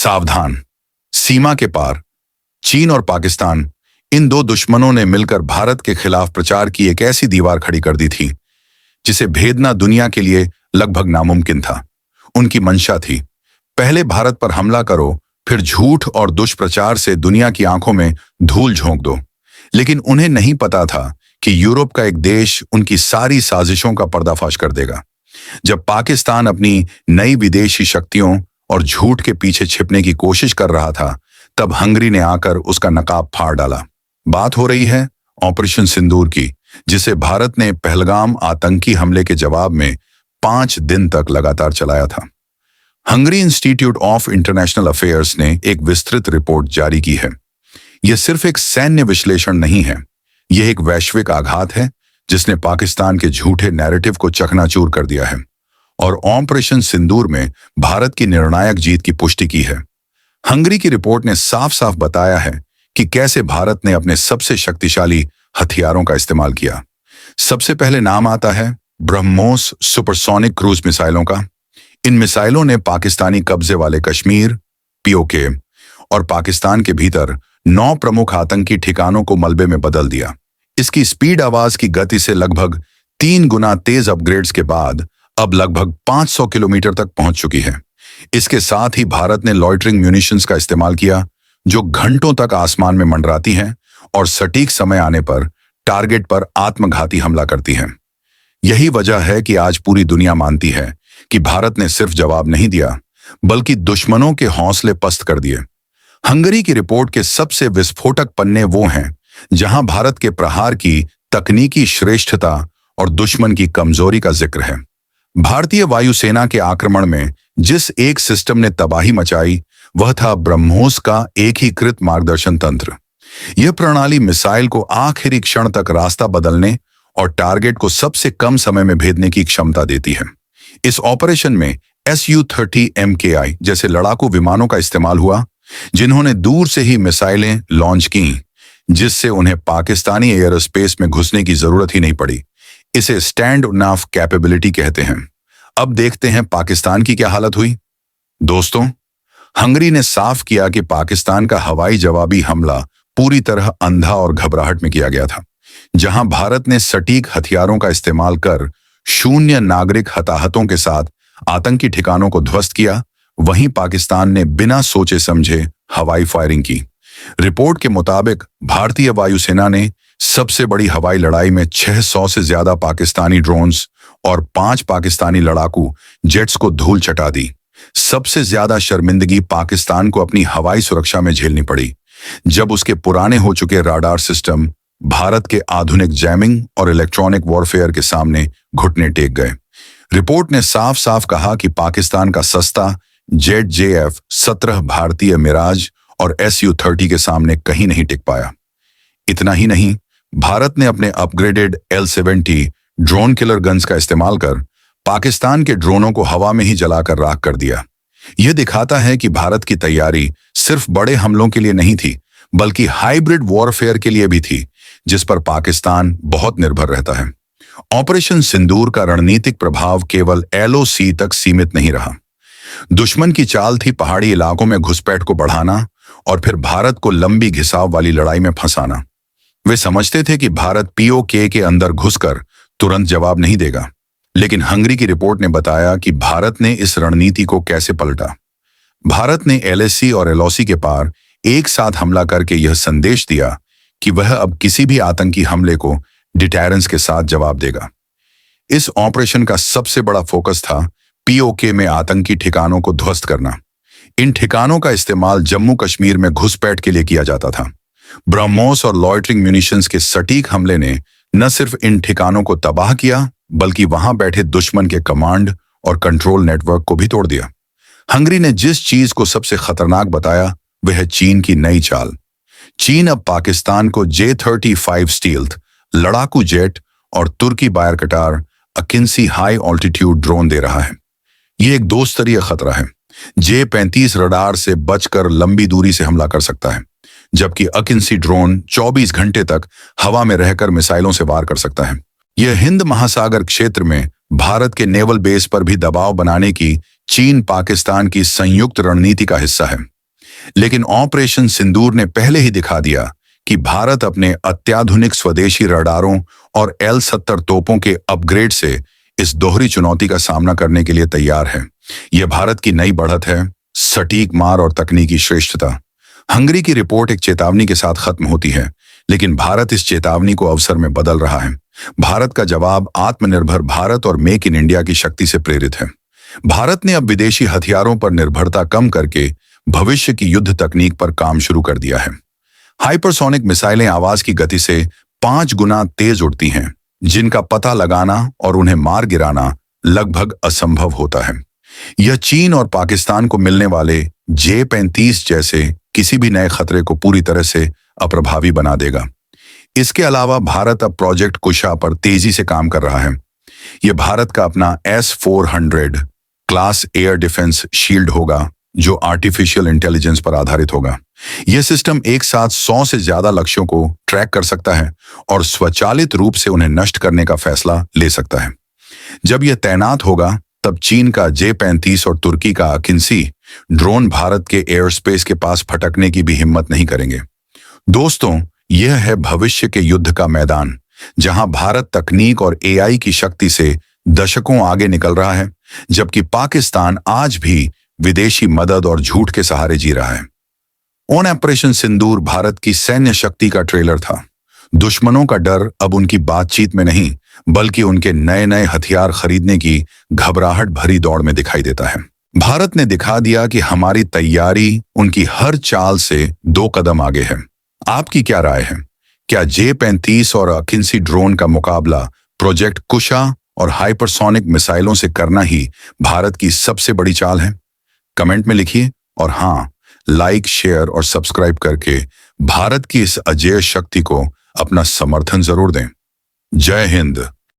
सावधान। सीमा के पार चीन और पाकिस्तान, इन दो दुश्मनों ने मिलकर भारत के खिलाफ प्रचार की एक ऐसी दीवार खड़ी कर दी थी जिसे भेदना दुनिया के लिए लगभग नामुमकिन था। उनकी मंशा थी, पहले भारत पर हमला करो, फिर झूठ और दुष्प्रचार से दुनिया की आंखों में धूल झोंक दो। लेकिन उन्हें नहीं पता था कि यूरोप का एक देश उनकी सारी साजिशों का पर्दाफाश कर देगा। जब पाकिस्तान अपनी नई विदेशी शक्तियों और झूठ के पीछे छिपने की कोशिश कर रहा था, तब हंगरी ने आकर उसका नकाब फाड़ डाला। बात हो रही है ऑपरेशन सिंदूर की, जिसे भारत ने पहलगाम आतंकी हमले के जवाब में 5 दिन तक लगातार चलाया था। Hungary institute of international affairs ने एक विस्तृत रिपोर्ट जारी की है। यह सिर्फ एक सैन्य विश्लेषण नहीं है, यह एक वैश्विक आघात है जिसने पाकिस्तान के झूठे नैरेटिव को चकनाचूर कर दिया है और ऑपरेशन सिंदूर में भारत की निर्णायक जीत की पुष्टि की है। हंगरी की रिपोर्ट ने साफ साफ बताया है कि कैसे भारत ने अपने सबसे शक्तिशाली हथियारों का इस्तेमाल किया। सबसे पहले नाम आता है ब्रह्मोस सुपरसोनिक क्रूज मिसाइलों का। इन मिसाइलों ने पाकिस्तानी कब्जे वाले कश्मीर, पीओके और पाकिस्तान के भीतर 9 प्रमुख आतंकी ठिकानों को मलबे में बदल दिया। इसकी स्पीड आवाज की गति से लगभग 3 गुना तेज अपग्रेड्स के बाद अब लगभग 500 किलोमीटर तक पहुंच चुकी है। इसके साथ ही भारत ने लॉइटरिंग म्यूनिशंस का इस्तेमाल किया, जो घंटों तक आसमान में मंडराती हैं और सटीक समय आने पर टारगेट पर आत्मघाती हमला करती हैं। यही वजह है कि आज पूरी दुनिया मानती है कि भारत ने सिर्फ जवाब नहीं दिया, बल्कि दुश्मनों के हौसले पस्त कर दिए। हंगरी की रिपोर्ट के सबसे विस्फोटक पन्ने वो हैं जहां भारत के प्रहार की तकनीकी श्रेष्ठता और दुश्मन की कमजोरी का जिक्र है। भारतीय वायुसेना के आक्रमण में जिस एक सिस्टम ने तबाही मचाई, वह था ब्रह्मोस का एकीकृत मार्गदर्शन तंत्र। यह प्रणाली मिसाइल को आखिरी क्षण तक रास्ता बदलने और टारगेट को सबसे कम समय में भेदने की क्षमता देती है। इस ऑपरेशन में Su-30 MKI जैसे लड़ाकू विमानों का इस्तेमाल हुआ, जिन्होंने दूर से ही मिसाइलें लॉन्च की, जिससे उन्हें पाकिस्तानी एयरोस्पेस में घुसने की जरूरत ही नहीं पड़ी। इसे स्टैंड ऑफ कैपेबिलिटी कहते हैं। अब देखते हैं पाकिस्तान की क्या हालत हुई। दोस्तों, हंगरी ने साफ किया कि पाकिस्तान का हवाई जवाबी हमला पूरी तरह अंधा और घबराहट में किया गया था। जहां भारत ने सटीक हथियारों का इस्तेमाल कर शून्य नागरिक हताहतों के साथ आतंकी ठिकानों को ध्वस्त किया, वहीं पाकिस्तान ने बिना सोचे समझे हवाई फायरिंग की। रिपोर्ट के मुताबिक भारतीय वायुसेना ने सबसे बड़ी हवाई लड़ाई में 600 से ज्यादा पाकिस्तानी ड्रोन्स और 5 पाकिस्तानी लड़ाकू जेट्स को धूल चटा दी। सबसे ज्यादा शर्मिंदगी पाकिस्तान को अपनी हवाई सुरक्षा में झेलनी पड़ी, जब उसके पुराने हो चुके राडार सिस्टम भारत के आधुनिक जैमिंग और इलेक्ट्रॉनिक वॉरफेयर के सामने घुटने टेक गए। रिपोर्ट ने साफ साफ कहा कि पाकिस्तान का सस्ता जेट JF-17 भारतीय मिराज और Su-30 के सामने कहीं नहीं टिक पाया। इतना ही नहीं, भारत ने अपने upgraded L-70 drone killer guns का इस्तेमाल कर पाकिस्तान के ड्रोनों को हवा में ही जलाकर राख कर दिया। यह दिखाता है कि भारत की तैयारी सिर्फ बड़े हमलों के लिए नहीं थी, बल्कि हाइब्रिड वॉरफेयर के लिए भी थी, जिस पर पाकिस्तान बहुत निर्भर रहता है। ऑपरेशन सिंदूर का रणनीतिक प्रभाव केवल LOC तक सीमित नहीं रहा। दुश्मन की चाल थी पहाड़ी इलाकों में घुसपैठ को बढ़ाना और फिर भारत को लंबी घिसाव वाली लड़ाई में फंसाना। वे समझते थे कि भारत POK के अंदर घुसकर तुरंत जवाब नहीं देगा, लेकिन हंगरी की रिपोर्ट ने बताया कि भारत ने इस रणनीति को कैसे पलटा। भारत ने LAC और LOC के पार एक साथ हमला करके यह संदेश दिया कि वह अब किसी भी आतंकी हमले को डिटेरेंस के साथ जवाब देगा। इस ऑपरेशन का सबसे बड़ा फोकस था POK में आतंकी ठिकानों को ध्वस्त करना। इन ठिकानों का इस्तेमाल जम्मू कश्मीर में घुसपैठ के लिए किया जाता था। ब्रह्मोस और लॉइटरिंग म्यूनिशंस के सटीक हमले ने न सिर्फ इन ठिकानों को तबाह किया, बल्कि वहां बैठे दुश्मन के कमांड और कंट्रोल नेटवर्क को भी तोड़ दिया। हंगरी ने जिस चीज को सबसे खतरनाक बताया, वह है चीन की नई चाल। चीन अब पाकिस्तान को J-35 स्टील्थ लड़ाकू जेट और तुर्की बायर कटार अकिंसी हाई ऑल्टीट्यूड ड्रोन दे रहा है। यह एक दो स्तरीय खतरा है। J-35 रडार से बचकर लंबी दूरी से हमला कर सकता है, जबकि अकिंसी ड्रोन 24 घंटे तक हवा में रहकर मिसाइलों से वार कर सकता है। यह हिंद महासागर क्षेत्र में भारत के नेवल बेस पर भी दबाव बनाने की चीन पाकिस्तान की संयुक्त रणनीति का हिस्सा है। लेकिन ऑपरेशन सिंदूर ने पहले ही दिखा दिया कि भारत अपने अत्याधुनिक स्वदेशी रडारों और L-70 तोपों के अपग्रेड से इस दोहरी चुनौती का सामना करने के लिए तैयार है। यह भारत की नई बढ़त है, सटीक मार और तकनीकी श्रेष्ठता। हंगरी की रिपोर्ट एक चेतावनी के साथ खत्म होती है, लेकिन भारत इस चेतावनी को अवसर में बदल रहा है। भारत का जवाब आत्मनिर्भर भारत और मेक इन इंडिया की शक्ति से प्रेरित है। भारत ने अब विदेशी हथियारों पर निर्भरता कम करके भविष्य की युद्ध तकनीक पर काम शुरू कर दिया है। हाइपरसोनिक मिसाइलें आवाज की गति से 5 गुना तेज उड़ती हैं, जिनका पता लगाना और उन्हें मार गिराना लगभग असंभव होता है। यह चीन और पाकिस्तान को मिलने वाले J-35 जैसे किसी भी नए खतरे को पूरी तरह से अप्रभावी बना देगा। इसके अलावा भारत अब प्रोजेक्ट कुशा पर तेजी से काम कर रहा है। यह भारत का अपना S-400 class air defence shield होगा, जो आर्टिफिशियल इंटेलिजेंस पर आधारित होगा। यह सिस्टम एक साथ 100 से ज्यादा लक्ष्यों को ट्रैक कर सकता है और स्वचालित रूप से उन्हें नष्ट करने का फैसला ले सकता है। जब यह तैनात होगा, तब चीन का J-35 और तुर्की का अकिंसी ड्रोन भारत के एयर स्पेस के पास फटकने की भी हिम्मत नहीं करेंगे। दोस्तों, यह है भविष्य के युद्ध का मैदान, जहां भारत तकनीक और AI की शक्ति से दशकों आगे निकल रहा है, जबकि पाकिस्तान आज भी विदेशी मदद और झूठ के सहारे जी रहा है। ऑपरेशन सिंदूर भारत की सैन्य शक्ति का ट्रेलर था। दुश्मनों का डर अब उनकी बातचीत में नहीं, बल्कि उनके नए नए हथियार खरीदने की घबराहट भरी दौड़ में दिखाई देता है। भारत ने दिखा दिया कि हमारी तैयारी उनकी हर चाल से 2 कदम आगे है। आपकी क्या राय है? क्या J-35 और अकिंसी ड्रोन का मुकाबला प्रोजेक्ट कुशा और हाइपरसोनिक मिसाइलों से करना ही भारत की सबसे बड़ी चाल है? कमेंट में लिखिए और हाँ, लाइक, शेयर और सब्सक्राइब करके भारत की इस अजेय शक्ति को अपना समर्थन जरूर दें। जय हिंद।